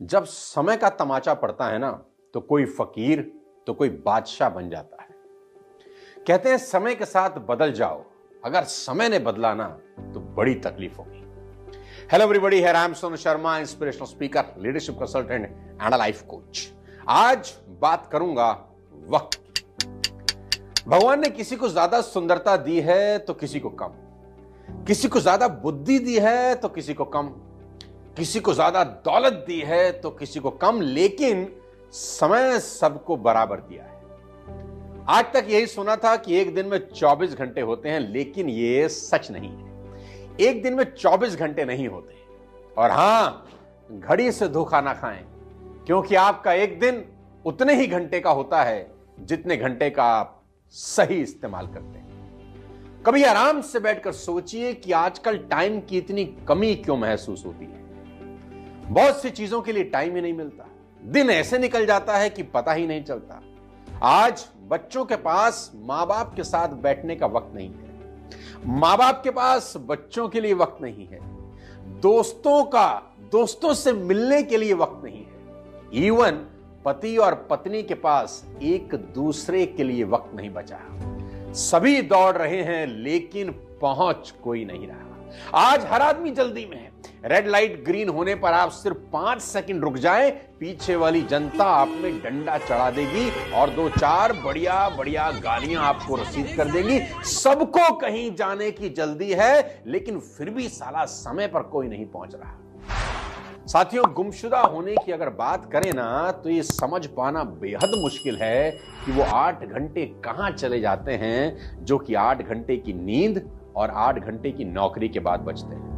जब समय का तमाचा पड़ता है ना, तो कोई फकीर तो कोई बादशाह बन जाता है। कहते हैं समय के साथ बदल जाओ, अगर समय ने बदला ना तो बड़ी तकलीफ होगी। Hello everybody, here I am Sonu Sharma, inspirational speaker, leadership consultant and life coach. आज बात करूंगा वक्त। भगवान ने किसी को ज्यादा सुंदरता दी है तो किसी को कम, किसी को ज्यादा बुद्धि दी है तो किसी को कम, किसी को ज्यादा दौलत दी है तो किसी को कम, लेकिन समय सबको बराबर दिया है। आज तक यही सुना था कि एक दिन में 24 घंटे होते हैं, लेकिन ये सच नहीं है। एक दिन में 24 घंटे नहीं होते। और हां, घड़ी से धोखा ना खाएं, क्योंकि आपका एक दिन उतने ही घंटे का होता है जितने घंटे का आप सही इस्तेमाल करते हैं। कभी आराम से बैठकर सोचिए कि आजकल टाइम की इतनी कमी क्यों महसूस होती है। बहुत सी चीजों के लिए टाइम ही नहीं मिलता। दिन ऐसे निकल जाता है कि पता ही नहीं चलता। आज बच्चों के पास मां बाप के साथ बैठने का वक्त नहीं है, मां बाप के पास बच्चों के लिए वक्त नहीं है, दोस्तों से मिलने के लिए वक्त नहीं है। इवन पति और पत्नी के पास एक दूसरे के लिए वक्त नहीं बचा। सभी दौड़ रहे हैं, लेकिन पहुंच कोई नहीं रहा। आज हर आदमी जल्दी में है। रेड लाइट ग्रीन होने पर आप सिर्फ 5 सेकंड रुक जाएं, पीछे वाली जनता आप में डंडा चढ़ा देगी और 2-4 बढ़िया गालियां आपको रसीद कर देगी। सबको कहीं जाने की जल्दी है, लेकिन फिर भी साला समय पर कोई नहीं पहुंच रहा। साथियों, गुमशुदा होने की अगर बात करें ना, तो ये समझ पाना बेहद मुश्किल है कि वो 8 घंटे कहां चले जाते हैं, जो कि 8 घंटे की नींद और 8 घंटे की नौकरी के बाद बचते हैं।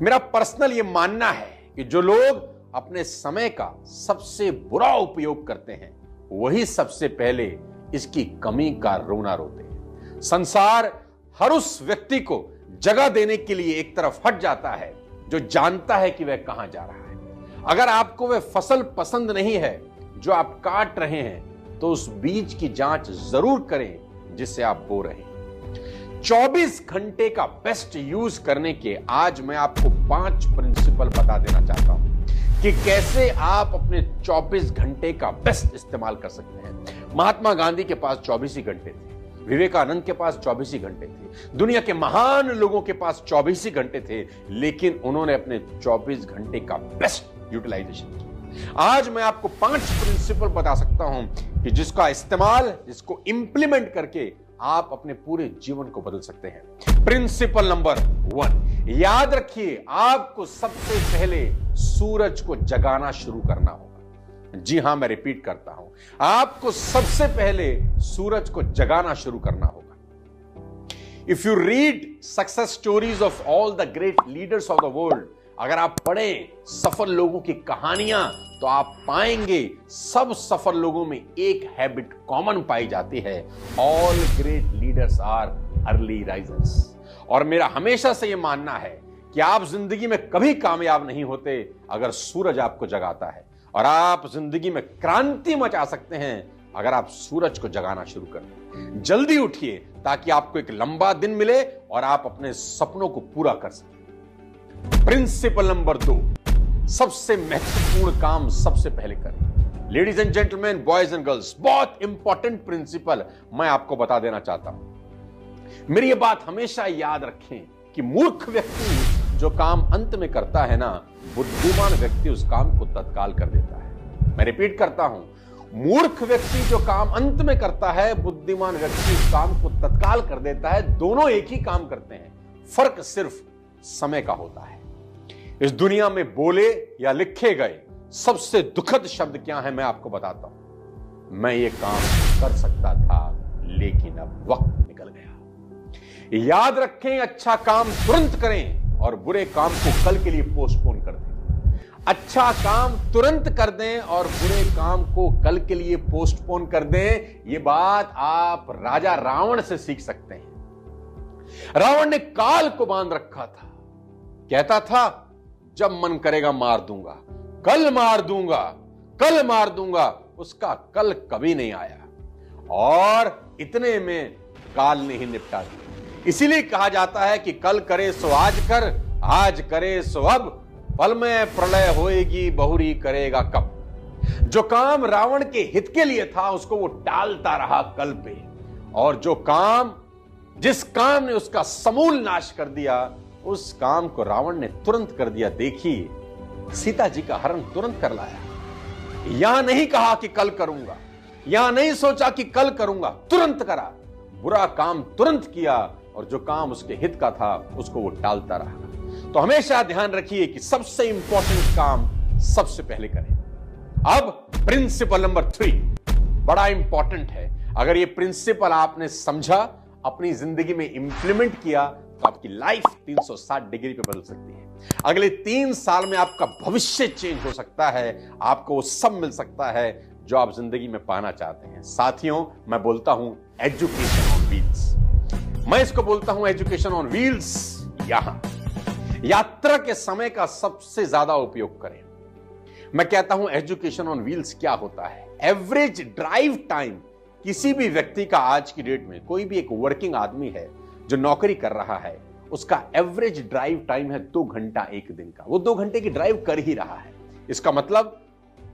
मेरा पर्सनल ये मानना है कि जो लोग अपने समय का सबसे बुरा उपयोग करते हैं, वही सबसे पहले इसकी कमी का रोना रोते हैं। संसार हर उस व्यक्ति को जगह देने के लिए एक तरफ हट जाता है जो जानता है कि वह कहां जा रहा है। अगर आपको वह फसल पसंद नहीं है जो आप काट रहे हैं, तो उस बीज की जांच जरूर करें जिससे आप बो रहे हैं। 24 घंटे का बेस्ट यूज करने के आज मैं आपको 5 प्रिंसिपल बता देना चाहता हूं कि कैसे आप अपने 24 घंटे का बेस्ट इस्तेमाल कर सकते हैं। महात्मा गांधी के पास 24 ही घंटे थे, विवेकानंद के पास 24 ही घंटे थे, दुनिया के महान लोगों के पास 24 ही घंटे थे, लेकिन उन्होंने अपने 24 घंटे का बेस्ट यूटिलाइजेशन किया। आज मैं आपको 5 प्रिंसिपल बता सकता हूं कि जिसका इस्तेमाल, जिसको इंप्लीमेंट करके आप अपने पूरे जीवन को बदल सकते हैं। प्रिंसिपल नंबर 1, याद रखिए, आपको सबसे पहले सूरज को जगाना शुरू करना होगा। जी हां, मैं रिपीट करता हूं, आपको सबसे पहले सूरज को जगाना शुरू करना होगा। If you read success stories of all the great leaders of the world, अगर आप पढ़ें सफल लोगों की कहानियां, तो आप पाएंगे सब सफल लोगों में एक हैबिट कॉमन पाई जाती है। All great leaders are early risers. और मेरा हमेशा से यह मानना है कि आप जिंदगी में कभी कामयाब नहीं होते अगर सूरज आपको जगाता है, और आप जिंदगी में क्रांति मचा सकते हैं अगर आप सूरज को जगाना शुरू कर दें। जल्दी उठिए ताकि आपको एक लंबा दिन मिले और आप अपने सपनों को पूरा कर सकें। प्रिंसिपल नंबर 2, सबसे महत्वपूर्ण काम सबसे पहले करें। Ladies and gentleman, boys and girls, बहुत इंपॉर्टेंट प्रिंसिपल मैं आपको बता देना चाहता हूं। मेरी ये बात हमेशा याद रखें कि मूर्ख व्यक्ति जो काम अंत में करता है ना, बुद्धिमान व्यक्ति उस काम को तत्काल कर देता है। मैं रिपीट करता हूं, मूर्ख व्यक्ति जो काम अंत में करता है, बुद्धिमान व्यक्ति उस काम को तत्काल कर देता है। दोनों एक ही काम करते हैं, फर्क सिर्फ समय का होता है। इस दुनिया में बोले या लिखे गए सबसे दुखद शब्द क्या है, मैं आपको बताता हूं। मैं ये काम कर सकता था, लेकिन अब वक्त निकल गया। याद रखें, अच्छा काम तुरंत करें और बुरे काम को कल के लिए पोस्टपोन कर दें। अच्छा काम तुरंत कर दें और बुरे काम को कल के लिए पोस्टपोन कर दें। यह बात आप राजा रावण से सीख सकते हैं। रावण ने काल को बांध रखा था, कहता था जब मन करेगा मार दूंगा, कल मार दूंगा, कल मार दूंगा। उसका कल कभी नहीं आया और इतने में काल ने ही निपटा दिया। इसीलिए कहा जाता है कि कल करे सो आज कर, आज करे सो अब, पल में प्रलय होएगी, बहुरी करेगा कब। जो काम रावण के हित के लिए था उसको वो टालता रहा कल पे, और जिस काम ने उसका समूल नाश कर दिया उस काम को रावण ने तुरंत कर दिया। देखिए, सीता जी का हरण तुरंत कर लाया। यहां नहीं कहा कि कल करूंगा, यहां नहीं सोचा कि कल करूंगा, तुरंत करा। बुरा काम तुरंत किया, और जो काम उसके हित का था उसको वो टालता रहा। तो हमेशा ध्यान रखिए कि सबसे इंपॉर्टेंट काम सबसे पहले करें। अब प्रिंसिपल नंबर 3 बड़ा इंपॉर्टेंट है। अगर ये प्रिंसिपल आपने समझा, अपनी जिंदगी में इंप्लीमेंट किया, तो आपकी लाइफ 360 डिग्री पे बदल सकती है। अगले 3 साल में आपका भविष्य चेंज हो सकता है, आपको वो सब मिल सकता है जो आप जिंदगी में पाना चाहते हैं। साथियों, मैं बोलता हूं एजुकेशन ऑन व्हील्स। मैं इसको बोलता हूं एजुकेशन ऑन व्हील्स। यहां यात्रा के समय का सबसे ज्यादा उपयोग करें। मैं कहता हूं एजुकेशन ऑन व्हील्स क्या होता है। एवरेज ड्राइव टाइम किसी भी व्यक्ति का आज की डेट में, कोई भी एक वर्किंग आदमी है जो नौकरी कर रहा है, उसका एवरेज ड्राइव टाइम है 2 घंटा एक दिन का। वो 2 घंटे की ड्राइव कर ही रहा है। इसका मतलब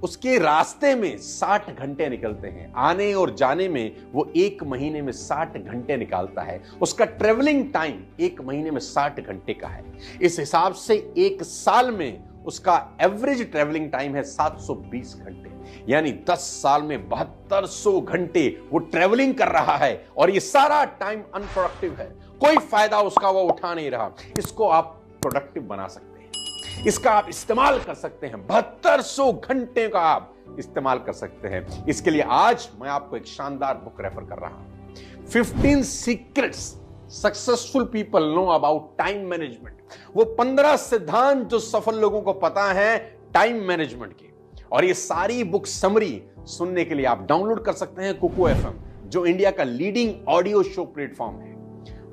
उसके रास्ते में 60 घंटे निकलते हैं। आने और जाने में वो 1 महीने में 60 घंटे निकालता है। उसका ट्रेवलिंग टाइम 1 महीने में 60 घंटे का है। इस हिसाब से 1 साल में उसका एवरेज ट्रेवलिंग टाइम है 720 घंटे। यानी 10 साल में 7200 घंटे वो ट्रेवलिंग कर रहा है, और ये सारा टाइम अनप्रोडक्टिव है। कोई फायदा उसका वो उठा नहीं रहा। इसको आप प्रोडक्टिव बना सकते हैं, इसका आप इस्तेमाल कर सकते हैं। 7200 घंटे का आप इस्तेमाल कर सकते हैं। इसके लिए आज मैं आपको एक शानदार बुक रेफर कर रहा हूं, 15 secrets successful people know about time management. वो 15 सिद्धांत जो सफल लोगों को पता है टाइम मैनेजमेंट के। और ये सारी बुक समरी सुनने के लिए आप डाउनलोड कर सकते हैं कुको FM, जो इंडिया का लीडिंग ऑडियो शो प्लेटफॉर्म है।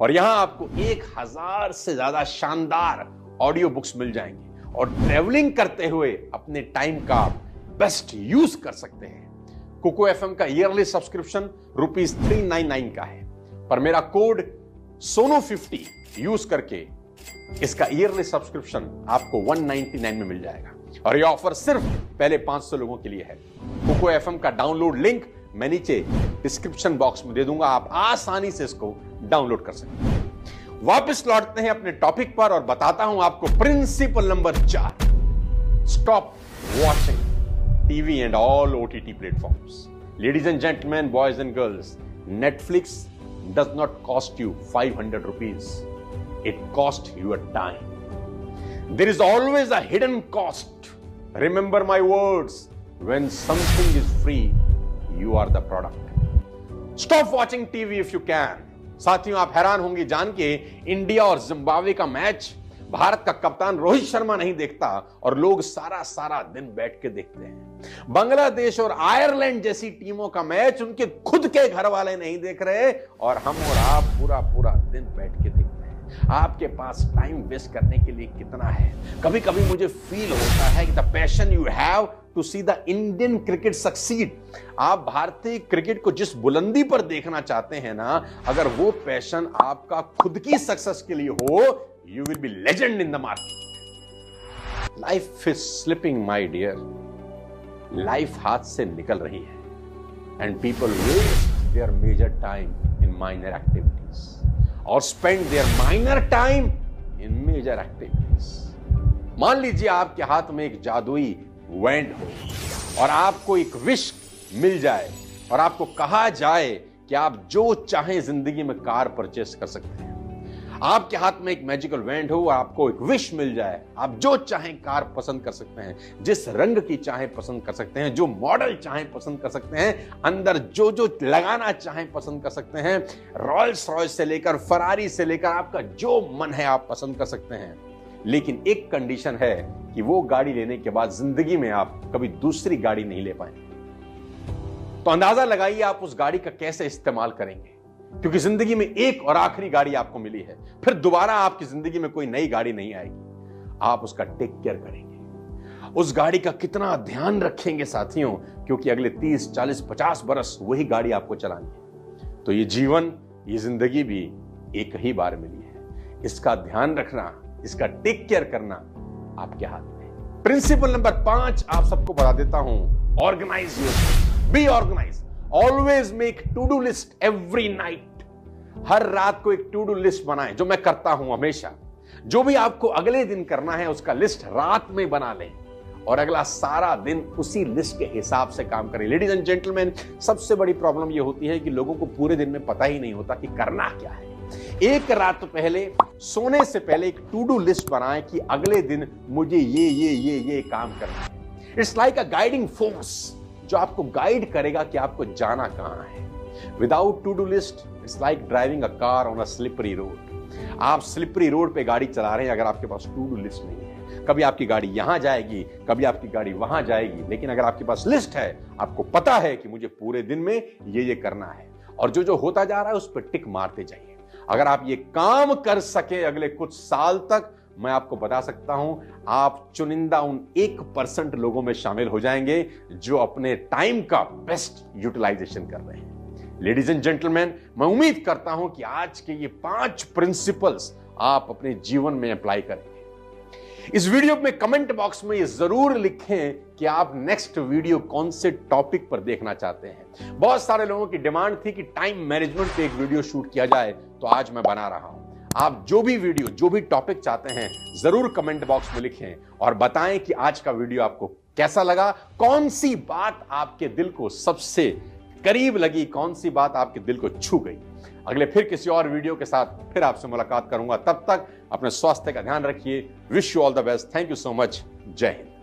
और यहां आपको 1000 से ज्यादा शानदार ऑडियो बुक्स मिल जाएंगी, और ट्रेवलिंग करते हुए अपने टाइम का बेस्ट यूज कर सकते हैं। कुको FM का ईयरली सब्सक्रिप्शन ₹399 का है, पर मेरा कोड सोनो50 यूज करके इसका ईयरली सब्सक्रिप्शन आपको 199 में मिल जाएगा। और यह ऑफर सिर्फ पहले 500 लोगों के लिए है। कुको FM का डाउनलोड लिंक मैं नीचे डिस्क्रिप्शन बॉक्स में दे दूंगा, आप आसानी से इसको डाउनलोड कर सकते हैं। वापस लौटते हैं अपने टॉपिक पर और बताता हूं आपको principle number 4, stop watching TV and all OTT platforms. Ladies and gentleman, boys and girls, Netflix does not cost you 500 rupees. It costs your time. There is always a hidden cost. Remember my words. When something is free, you are the product. Stop watching TV if you can. साथियों, आप हैरान होंगे जान के India और Zimbabwe का match Bharat का कप्तान रोहित शर्मा नहीं देखता, और लोग सारा दिन बैठ के देखते हैं। बांग्लादेश और आयरलैंड जैसी टीमों का मैच उनके खुद के घर वाले नहीं देख रहे, और हम और आप पूरा दिन बैठ के देखते हैं। आपके पास टाइम वेस्ट करने के लिए कितना है। कभी कभी मुझे फील होता है कि the passion you have to see the Indian cricket succeed, आप भारतीय क्रिकेट को जिस बुलंदी पर देखना चाहते हैं ना, अगर वो पैशन आपका खुद की सक्सेस के लिए हो, you will be legend in the market. Life is slipping, my dear. Life हाथ से निकल रही है, and people waste their major time in minor activities or spend their minor time in major activities. मान लीजिए आपके हाथ में एक जादुई वैंड हो और आपको एक विश मिल जाए और आपको कहा जाए कि आप जो चाहें जिंदगी में कार परचेस कर सकते हैं। आपके हाथ में एक मैजिकल वैंड हो, आपको एक विश मिल जाए, आप जो चाहें कार पसंद कर सकते हैं, जिस रंग की चाहें पसंद कर सकते हैं, जो मॉडल चाहें पसंद कर सकते हैं, अंदर जो लगाना चाहें पसंद कर सकते हैं। रॉयल्स रॉयस से लेकर फरारी से लेकर आपका जो मन है आप पसंद कर सकते हैं। लेकिन एक कंडीशन है कि वो गाड़ी लेने के बाद जिंदगी में आप कभी दूसरी गाड़ी नहीं ले पाएंगे। तो अंदाजा लगाइए आप उस गाड़ी का कैसे इस्तेमाल करेंगे, क्योंकि जिंदगी में एक और आखिरी गाड़ी आपको मिली है, फिर दोबारा आपकी जिंदगी में कोई नई गाड़ी नहीं आएगी। आप उसका टेक केयर करेंगे, उस गाड़ी का कितना ध्यान रखेंगे साथियों, क्योंकि अगले 30, 40, 50 बरस वही गाड़ी आपको चलानी है। तो ये जीवन, ये जिंदगी भी एक ही बार मिली है। इसका ध्यान रखना, इसका टेक केयर करना आपके हाथ में है। प्रिंसिपल नंबर 5 आप सबको बता देता हूं, organise yourself, be organise, always make to do list every night. हर रात को एक टू डू लिस्ट बनाएं, जो मैं करता हूं हमेशा। जो भी आपको अगले दिन करना है उसका लिस्ट रात में बना लें और अगला सारा दिन उसी लिस्ट के हिसाब से काम करें। लेडीज एंड जेंटलमैन, सबसे बड़ी प्रॉब्लम यह होती है कि लोगों को पूरे दिन में पता ही नहीं होता कि करना क्या है। एक रात पहले सोने से पहले एक टू डू लिस्ट बनाएं कि अगले दिन मुझे ये काम करना है। It's like a guiding force जो आपको गाइड करेगा कि आपको जाना कहां है। Without to do list it's like driving a car on a slippery road. आप स्लिपरी रोड पे गाड़ी चला रहे हैं अगर आपके पास टू डू लिस्ट नहीं है। कभी आपकी गाड़ी यहां जाएगी, कभी आपकी गाड़ी वहां जाएगी। लेकिन अगर आपके पास लिस्ट है, आपको पता है कि मुझे पूरे दिन में ये करना है और जो जो होता जा रहा है उस पर टिक मारते जाइए। अगर आप ये काम कर सके अगले कुछ साल तक, मैं आपको बता सकता हूं आप चुनिंदा उन 1% लोगों में शामिल हो जाएंगे जो अपने टाइम का बेस्ट यूटिलाइजेशन कर रहे हैं। लेडीज एंड जेंटलमैन, मैं उम्मीद करता हूं कि आज के ये 5 प्रिंसिपल्स आप अपने जीवन में अप्लाई करेंगे। इस वीडियो में कमेंट बॉक्स में ये जरूर लिखें कि आप नेक्स्ट वीडियो कौन से टॉपिक पर देखना चाहते हैं। बहुत सारे लोगों की डिमांड थी कि टाइम मैनेजमेंट पे एक वीडियो शूट किया जाए, तो आज मैं बना रहा हूं। आप जो भी वीडियो, जो भी टॉपिक चाहते हैं जरूर कमेंट बॉक्स में लिखें और बताएं कि आज का वीडियो आपको कैसा लगा, कौन सी बात आपके दिल को सबसे करीब लगी, कौन सी बात आपके दिल को छू गई। अगले फिर किसी और वीडियो के साथ फिर आपसे मुलाकात करूंगा। तब तक अपने स्वास्थ्य का ध्यान रखिए। Wish you all the best. Thank you so much. जय हिंद।